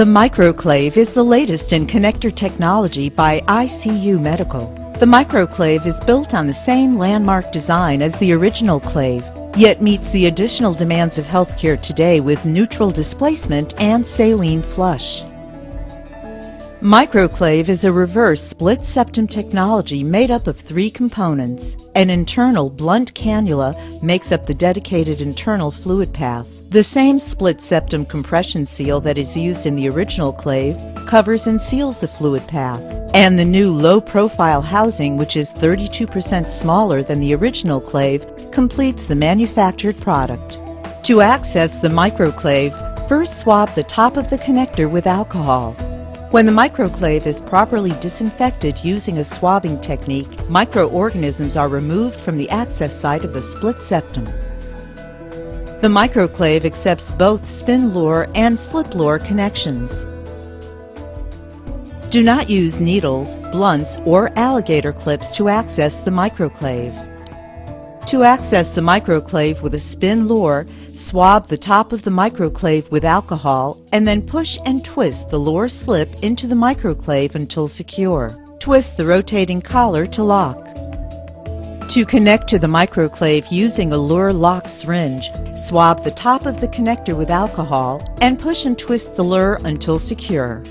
The MicroCLAVE is the latest in connector technology by ICU Medical. The MicroCLAVE is built on the same landmark design as the original clave, yet meets the additional demands of healthcare today with neutral displacement and saline flush. MicroCLAVE is a reverse split septum technology made up of three components. An internal blunt cannula makes up the dedicated internal fluid path. The same split septum compression seal that is used in the original clave covers and seals the fluid path. And the new low-profile housing, which is 32% smaller than the original clave, completes the manufactured product. To access the MicroCLAVE, first swab the top of the connector with alcohol. When the MicroCLAVE is properly disinfected using a swabbing technique, microorganisms are removed from the access site of the split septum. The MicroCLAVE accepts both Spin Luer and Slip Luer connections. Do not use needles, blunts, or alligator clips to access the MicroCLAVE. To access the MicroCLAVE with a Spin Luer, swab the top of the MicroCLAVE with alcohol and then push and twist the Luer slip into the MicroCLAVE until secure. Twist the rotating collar to lock. To connect to the MicroCLAVE using a Luer Lock syringe, swab the top of the connector with alcohol and push and twist the Luer until secure.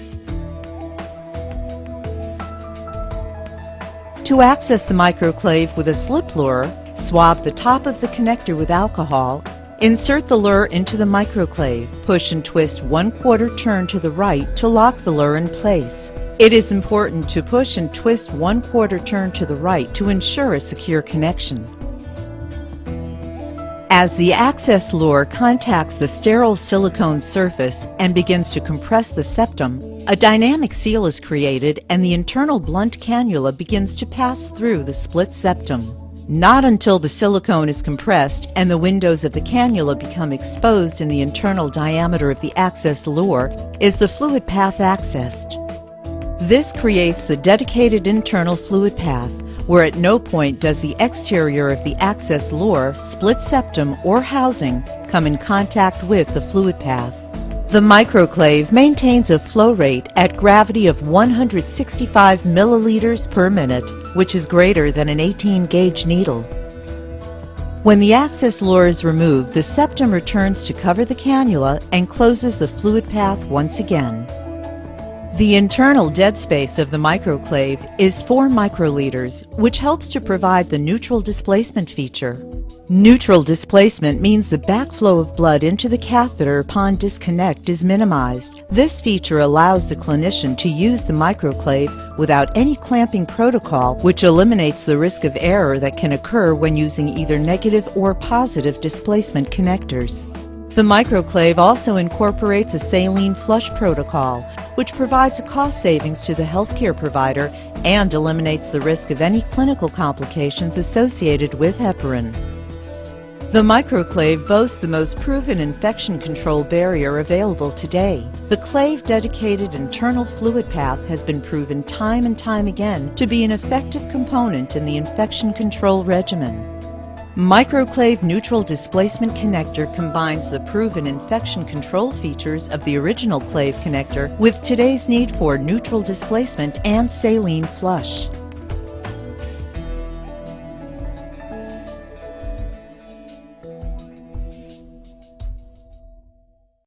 To access the MicroCLAVE with a Slip Luer, swab the top of the connector with alcohol, insert the Luer into the MicroCLAVE, push and twist 1/4 turn to the right to lock the Luer in place. It is important to push and twist 1/4 turn to the right to ensure a secure connection. As the access Luer contacts the sterile silicone surface and begins to compress the septum, a dynamic seal is created and the internal blunt cannula begins to pass through the split septum. Not until the silicone is compressed and the windows of the cannula become exposed in the internal diameter of the access Luer is the fluid path accessed. This creates the dedicated internal fluid path, where at no point does the exterior of the access Luer, split septum, or housing come in contact with the fluid path. The MicroCLAVE maintains a flow rate at gravity of 165 milliliters per minute, which is greater than an 18-gauge needle. When the access Luer is removed, the septum returns to cover the cannula and closes the fluid path once again. The internal dead space of the MicroCLAVE is 4 microliters, which helps to provide the neutral displacement feature. Neutral displacement means the backflow of blood into the catheter upon disconnect is minimized. This feature allows the clinician to use the MicroCLAVE without any clamping protocol, which eliminates the risk of error that can occur when using either negative or positive displacement connectors. The MicroCLAVE also incorporates a saline flush protocol, which provides a cost savings to the healthcare provider and eliminates the risk of any clinical complications associated with heparin. The MicroCLAVE boasts the most proven infection control barrier available today. The clave dedicated internal fluid path has been proven time and time again to be an effective component in the infection control regimen. MicroCLAVE Neutral Displacement Connector combines the proven infection control features of the original clave connector with today's need for neutral displacement and saline flush.